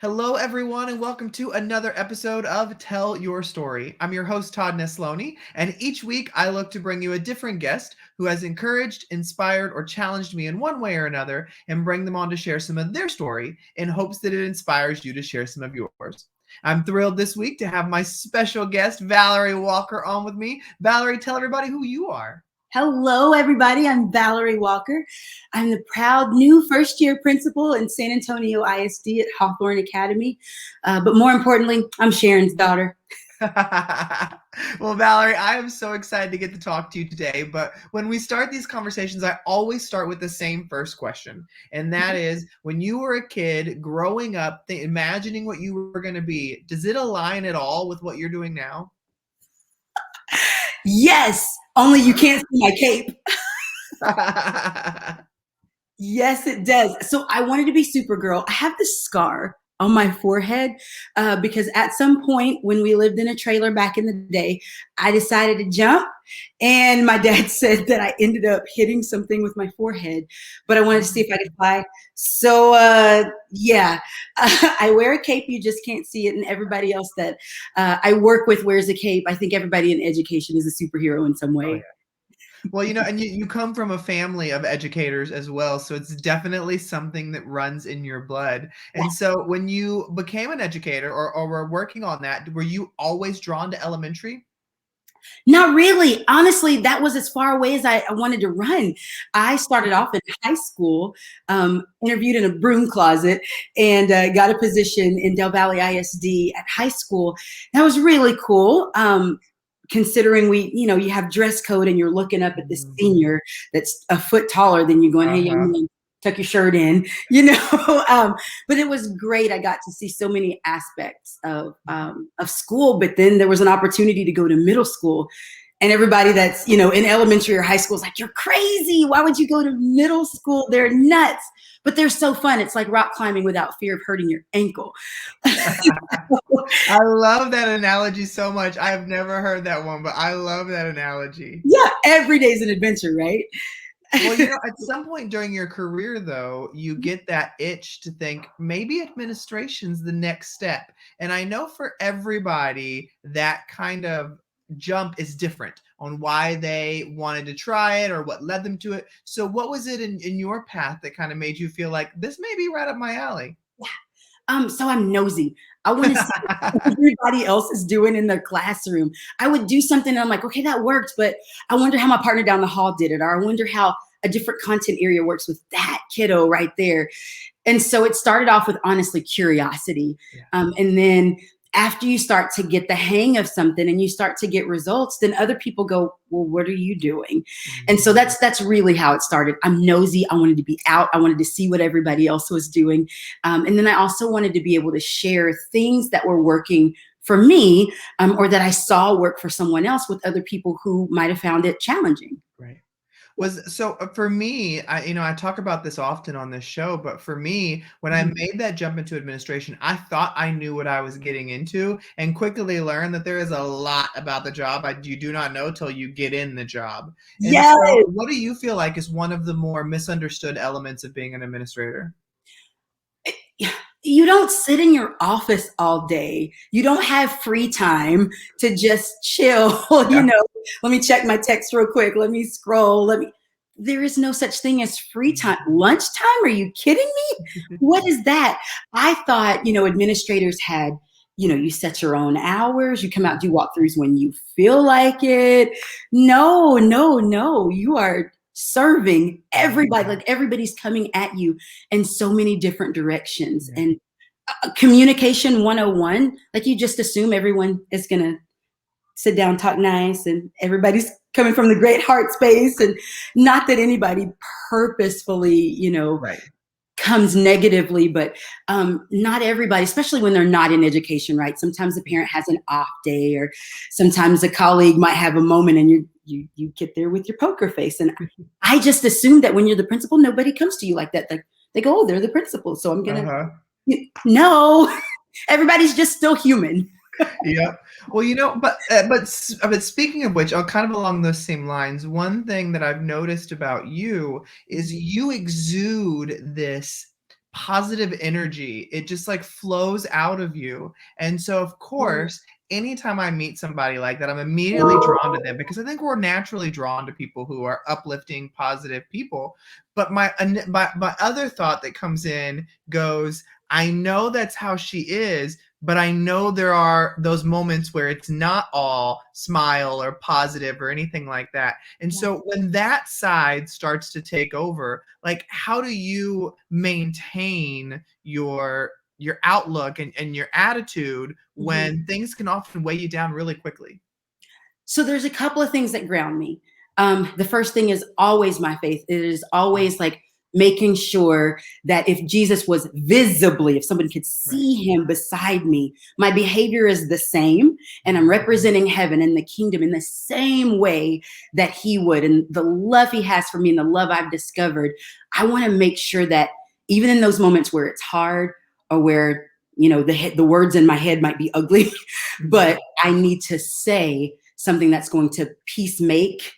Hello, everyone, and welcome to another episode of Tell Your Story. I'm your host, Todd Nesloni, and each week I look to bring you a different guest who has encouraged, inspired, or challenged me in one way or another and bring them on to share some of their story in hopes that it inspires you to share some of yours. I'm thrilled this week to have my special guest, Valerie Walker, on with me. Valerie, tell everybody who you are. Hello, everybody. I'm Valerie Walker. I'm the proud new first-year principal in San Antonio ISD at Hawthorne Academy. But more importantly, I'm Sharon's daughter. Well, Valerie, I am so excited to get to talk to you today. But when we start these conversations, I always start with the same first question. And that is, when you were a kid growing up, imagining what you were going to be, does it align at all with what you're doing now? Yes, only you can't see my cape. Yes, it does. So I wanted to be Supergirl. I have this scar on my forehead because at some point when we lived in a trailer back in the day, I decided to jump. And my dad said that I ended up hitting something with my forehead, but I wanted to see if I could fly. So yeah, I wear a cape. You just can't see it. And everybody else that I work with wears a cape. I think everybody in education is a superhero in some way. Oh, yeah. Well, and you come from a family of educators as well, so it's definitely something that runs in your blood. And so when you became an educator or were working on that, were you always drawn to elementary? Not really. Honestly, that was as far away as I wanted to run. I started off in high school, interviewed in a broom closet, and got a position in Del Valle ISD at high school. That was really cool. Considering you have dress code and you're looking up at this senior that's a foot taller than you going, hey, young man, tuck your shirt in, but it was great. I got to see so many aspects of school, but then there was an opportunity to go to middle school. And everybody that's, in elementary or high school is like, you're crazy. Why would you go to middle school? They're nuts. But they're so fun. It's like rock climbing without fear of hurting your ankle. I love that analogy so much. I have never heard that one, but I love that analogy. Yeah, every day's an adventure, right? Well, at some point during your career, though, you get that itch to think maybe administration's the next step. And I know for everybody, that kind of jump is different on why they wanted to try it or what led them to it. So what was it in your path that kind of made you feel like this may be right up my alley? So I'm nosy. I want to see what everybody else is doing in their classroom. I would do something and I'm like, okay, that worked, but I wonder how my partner down the hall did it, or I wonder how a different content area works with that kiddo right there. And so it started off with honestly curiosity. Yeah. And then after you start to get the hang of something and you start to get results, then other people go, well, what are you doing? And so that's really how it started. I'm nosy. I wanted to be out. I wanted to see what everybody else was doing. And then I also wanted to be able to share things that were working for me or that I saw work for someone else with other people who might have found it challenging. Right. For me, I talk about this often on this show, but for me, when I made that jump into administration, I thought I knew what I was getting into and quickly learned that there is a lot about the job you do not know till you get in the job. And Yes. so what do you feel like is one of the more misunderstood elements of being an administrator? You don't sit in your office all day. You don't have free time to just chill. Yeah. Let me check my text real quick. Let me scroll. There is no such thing as free time. Lunchtime? Are you kidding me? What is that? I thought, administrators had, you set your own hours. You come out, do walkthroughs when you feel like it. No. You are serving everybody, like everybody's coming at you in so many different directions. Yeah. And communication 101, like you just assume everyone is going to sit down, talk nice, and everybody's coming from the great heart space. And not that anybody purposefully, Right. comes negatively, but not everybody, especially when they're not in education, right? Sometimes a parent has an off day, or sometimes a colleague might have a moment and you get there with your poker face. And I just assumed that when you're the principal, nobody comes to you like that. Like they go, oh, they're the principal, so I'm gonna. No, everybody's just still human. Yeah. Well, but speaking of which, kind of along those same lines, one thing that I've noticed about you is you exude this positive energy. It just like flows out of you. And so, of course, anytime I meet somebody like that, I'm immediately drawn to them because I think we're naturally drawn to people who are uplifting, positive people. But my other thought that comes in goes, I know that's how she is, but I know there are those moments where it's not all smile or positive or anything like that. And Yeah. so when that side starts to take over, like how do you maintain your outlook and your attitude Mhm. when things can often weigh you down really quickly? So there's a couple of things that ground me. The first thing is always my faith. It is always like making sure that if Jesus was visibly, if someone could Right. see him beside me, my behavior is the same. And I'm representing heaven and the kingdom in the same way that he would. And the love he has for me and the love I've discovered, I want to make sure that even in those moments where it's hard or where, the words in my head might be ugly, Mhm. but I need to say something that's going to peace make,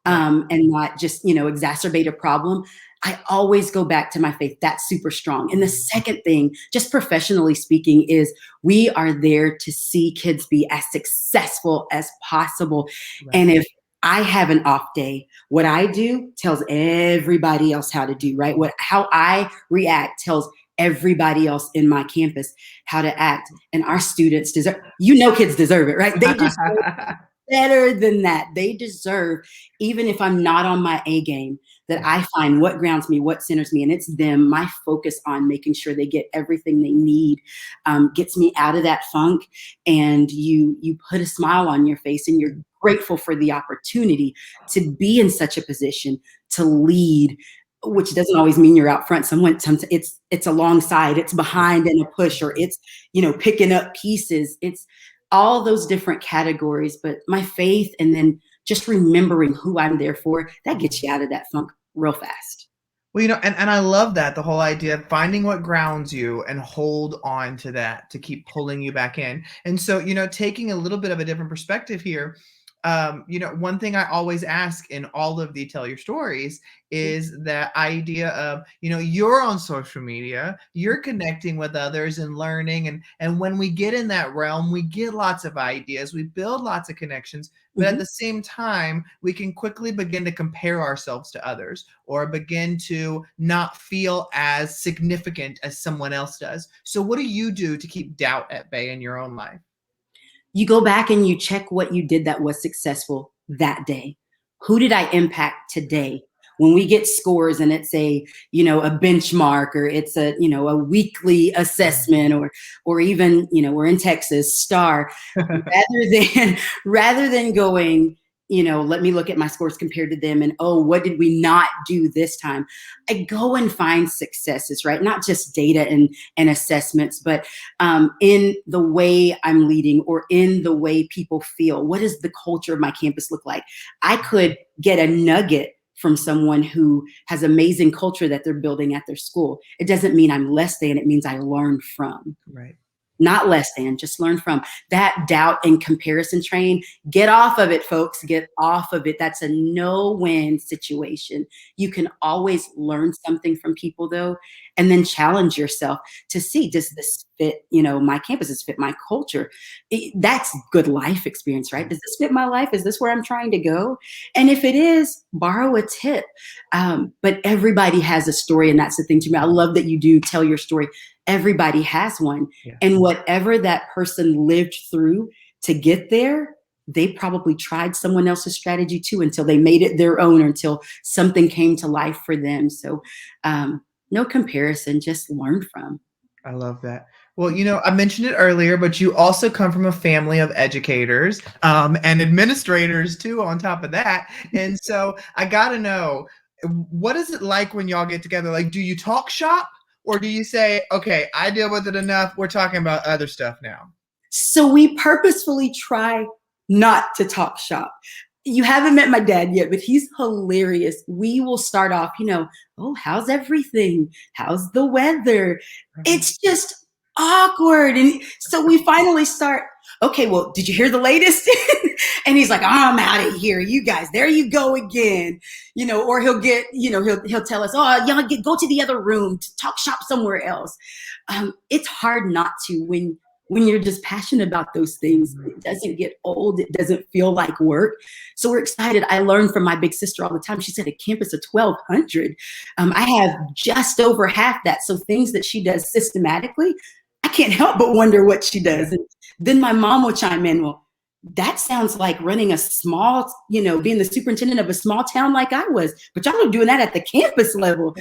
Right. and not just, exacerbate a problem. I always go back to my faith. That's super strong. And the second thing, just professionally speaking, is we are there to see kids be as successful as possible. Right. And if I have an off day, what I do tells everybody else how to do, right? How I react tells everybody else in my campus how to act. And our students deserve, kids deserve it, right? They deserve better than that. They deserve, even if I'm not on my A game, that Yeah. I find what grounds me, what centers me. And it's them, my focus on making sure they get everything they need, gets me out of that funk. And you put a smile on your face and you're grateful for the opportunity to be in such a position to lead, which doesn't always mean you're out front. Sometimes it's alongside, it's behind and a push, or it's, picking up pieces. It's all those different categories, but my faith and then just remembering who I'm there for, that gets you out of that funk real fast. Well, and I love that, the whole idea of finding what grounds you and hold on to that to keep pulling you back in. And so, taking a little bit of a different perspective here, one thing I always ask in all of the Tell Your Stories is that idea of, you're on social media, you're connecting with others and learning. And when we get in that realm, we get lots of ideas, we build lots of connections. But at Mhm. the same time, we can quickly begin to compare ourselves to others or begin to not feel as significant as someone else does. So, what do you do to keep doubt at bay in your own life? You go back and you check what you did that was successful that day. Who did I impact today? When we get scores and it's a benchmark, or it's a weekly assessment, or even, we're in Texas, star, rather than going, let me look at my scores compared to them and, oh, what did we not do this time? I go and find successes, right? Not just data and assessments, but in the way I'm leading or in the way people feel. What does the culture of my campus look like? I could get a nugget from someone who has amazing culture that they're building at their school. It doesn't mean I'm less than, it means I learned from. Right. Not less than, just learn from. That doubt and comparison train, get off of it, folks. Get off of it. That's a no-win situation. You can always learn something from people, though, and then challenge yourself to see, does this fit, my campus, does this fit my culture? That's good life experience, right? Does this fit my life? Is this where I'm trying to go? And if it is, borrow a tip. But everybody has a story, and that's the thing to me. I love that you do tell your story. Everybody has one. Yeah. And whatever that person lived through to get there, they probably tried someone else's strategy too until they made it their own, or until something came to life for them. So, no comparison, just learn from. I love that. Well, I mentioned it earlier, but you also come from a family of educators, and administrators too, on top of that. And so I got to know, what is it like when y'all get together? Like, do you talk shop or do you say, okay, I deal with it enough, we're talking about other stuff now? So we purposefully try not to talk shop. You haven't met my dad yet, but he's hilarious. We will start off, oh, how's everything? How's the weather? Mhm. It's just awkward. And so we finally start, okay, well, did you hear the latest? And he's like, oh, I'm out of here. You guys, there you go again. Or he'll get, he'll tell us, oh, y'all go to the other room to talk shop somewhere else. It's hard not to when you're just passionate about those things. It doesn't get old. It doesn't feel like work. So we're excited. I learn from my big sister all the time. She said a campus of 1,200. I have just over half that. So things that she does systematically, I can't help but wonder what she does. And then my mom will chime in, well, that sounds like running a small, being the superintendent of a small town like I was, but y'all are doing that at the campus level.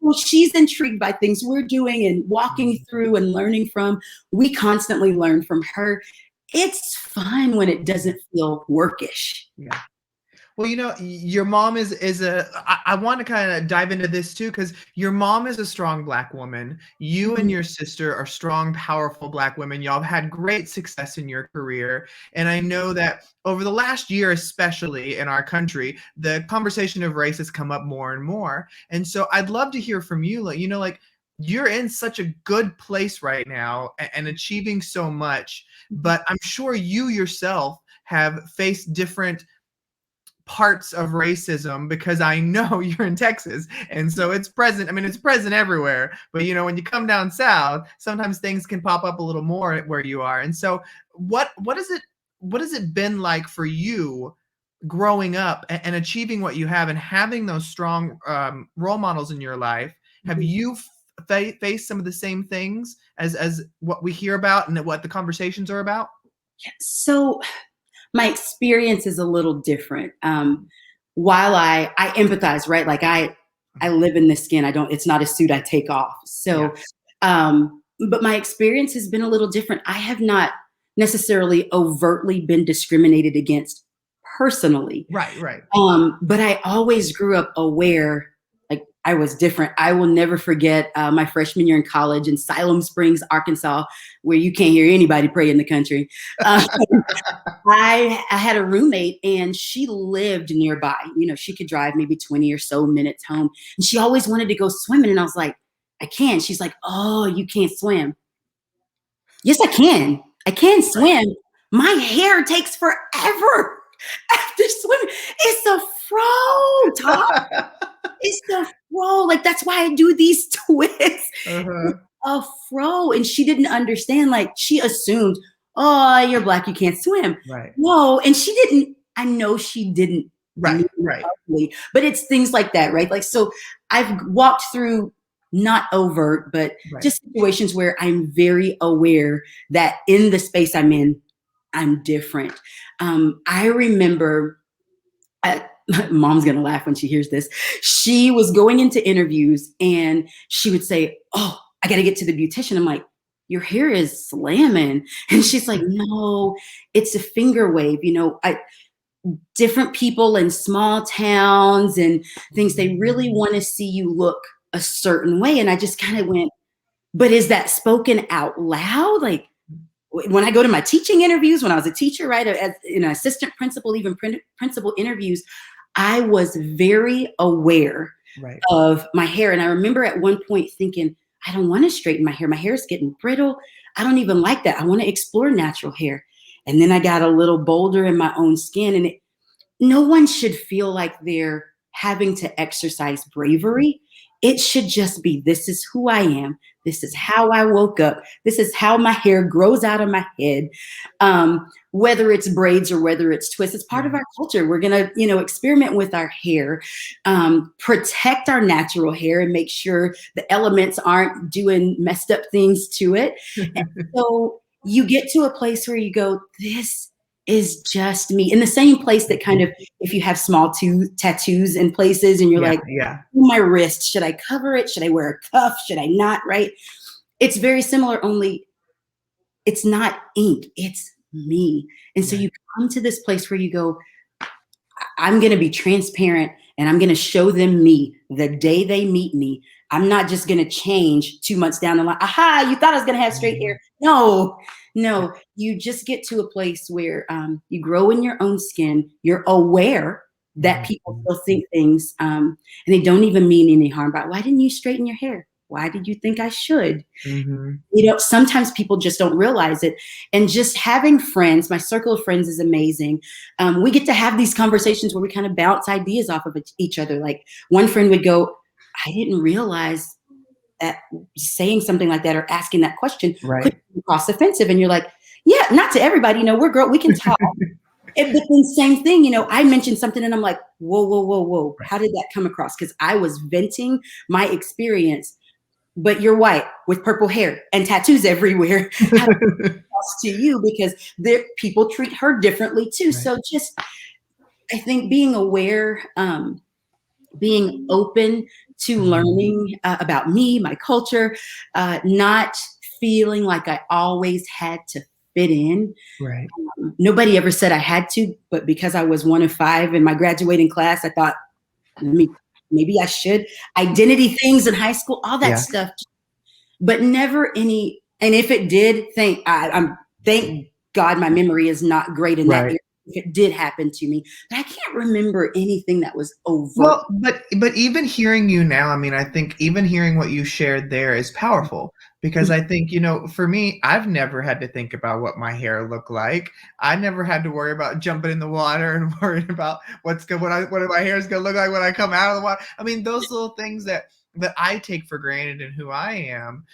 Well, she's intrigued by things we're doing and walking through and learning from. We constantly learn from her. It's fun when it doesn't feel workish. Yeah. Well, your mom is I want to kind of dive into this too, because your mom is a strong Black woman. You and your sister are strong, powerful Black women. Y'all have had great success in your career. And I know that over the last year, especially in our country, the conversation of race has come up more and more. And so I'd love to hear from you. Like, you're in such a good place right now and achieving so much, but I'm sure you yourself have faced different parts of racism, because I know you're in Texas, and so it's present. I mean, it's present everywhere, but when you come down south, sometimes things can pop up a little more where you are. And so what has it been like for you growing up and achieving what you have and having those strong role models in your life? Have you faced some of the same things as what we hear about and what the conversations are about? So my experience is a little different. While I empathize, right? Like I live in this skin. It's not a suit I take off. So, but my experience has been a little different. I have not necessarily overtly been discriminated against personally. Right. But I always grew up aware, like I was different. I will never forget my freshman year in college in Siloam Springs, Arkansas, where you can't hear anybody pray in the country. I had a roommate and she lived nearby. She could drive maybe 20 or so minutes home. And she always wanted to go swimming. And I was like, I can't. She's like, oh, you can't swim. Yes, I can. I can swim. My hair takes forever after swimming. It's a fro, Todd. It's a fro. Like, that's why I do these twists. A fro. And she didn't understand. Like, she assumed, oh, you're Black, you can't swim. Right. No, and she didn't. I know she didn't. Right. Properly, but it's things like that, right? Like, so I've walked through not overt, but just situations where I'm very aware that in the space I'm in, I'm different. I remember, mom's going to laugh when she hears this. She was going into interviews and she would say, oh, I got to get to the beautician. I'm like, your hair is slamming. And she's like, no, it's a finger wave. Different people in small towns and things, they really want to see you look a certain way. And I just kind of went, but is that spoken out loud? Like, when I go to my teaching interviews, when I was a teacher, right, as an assistant principal, even principal interviews, I was very aware of my hair. And I remember at one point thinking, I don't want to straighten my hair. My hair is getting brittle. I don't even like that. I want to explore natural hair. And then I got a little bolder in my own skin. And no one should feel like they're having to exercise bravery. It should just be, this is who I am. This is how I woke up. This is how my hair grows out of my head. Whether it's braids or whether it's twists, it's part of our culture. We're going to, experiment with our hair, protect our natural hair and make sure the elements aren't doing messed up things to it. And so you get to a place where you go, this is just me. In the same place that kind of, if you have small tattoos in places and you're like, my wrist, should I cover it? Should I wear a cuff? Should I not? Right? It's very similar, only it's not ink, it's me. And so you come to this place where you go, I'm going to be transparent and I'm going to show them me the day they meet me. I'm not just going to change 2 months down the line. Aha, you thought I was going to have straight hair. No, you just get to a place where you grow in your own skin. You're aware that people still think things and they don't even mean any harm. But why didn't you straighten your hair? Why did you think I should? Mhm. Sometimes people just don't realize it. And just having friends, my circle of friends is amazing. We get to have these conversations where we kind of bounce ideas off of each other. Like one friend would go, I didn't realize that saying something like that or asking that question could Right. come across offensive. And you're like, yeah, not to everybody. We're girl, we can talk. But then same thing, I mentioned something and I'm like, whoa, whoa, whoa, whoa. Right. How did that come across? Because I was venting my experience, but you're white with purple hair and tattoos everywhere. How to you because people treat her differently too. Right. So just I think being aware, being open to Mhm. learning about me, my culture, not feeling like I always had to fit in. Right. Nobody ever said I had to, but because I was one of five in my graduating class, I thought, maybe I should. Identity things in high school, all that Yeah. stuff, but never any. And if it did, thank God my memory is not great in that Right. area. If it did happen to me, but I can't remember anything that was overt. Well, but even hearing you now, I mean, I think even hearing what you shared there is powerful because I think, for me, I've never had to think about what my hair looked like. I never had to worry about jumping in the water and worrying about what my hair is gonna look like when I come out of the water. I mean, those little things that I take for granted in who I am,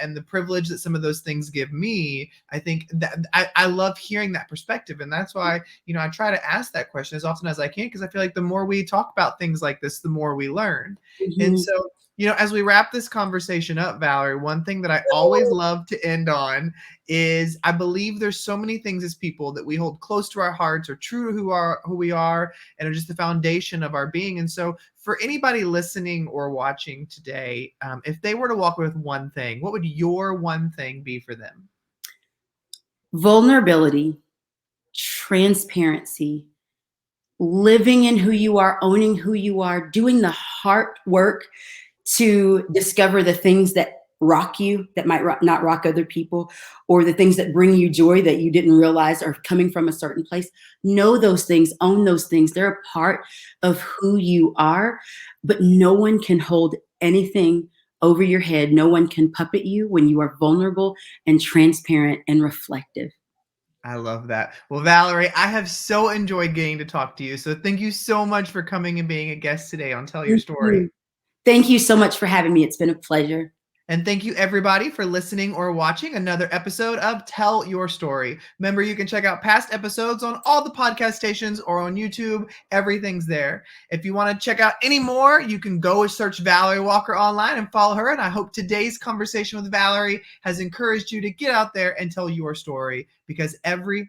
and the privilege that some of those things give me. I think that I love hearing that perspective, and that's why I try to ask that question as often as I can because I feel like the more we talk about things like this, the more we learn. And Mhm. so, as we wrap this conversation up, Valerie, one thing that I always love to end on is I believe there's so many things as people that we hold close to our hearts or true to who we are and are just the foundation of our being. And so, for anybody listening or watching today, if they were to walk away with one thing, what would your one thing be for them? Vulnerability, transparency, living in who you are, owning who you are, doing the hard work to discover the things that rock you that might not rock other people, or the things that bring you joy that you didn't realize are coming from a certain place. Know those things, own those things. They're a part of who you are, but no one can hold anything over your head. No one can puppet you when you are vulnerable and transparent and reflective. I love that. Well, Valerie, I have so enjoyed getting to talk to you. So thank you so much for coming and being a guest today on Tell Your Thank Story. you. Thank you so much for having me. It's been a pleasure. And thank you everybody for listening or watching another episode of Tell Your Story. Remember, you can check out past episodes on all the podcast stations or on YouTube. Everything's there. If you want to check out any more, you can go and search Valerie Walker online and follow her. And I hope today's conversation with Valerie has encouraged you to get out there and tell your story because every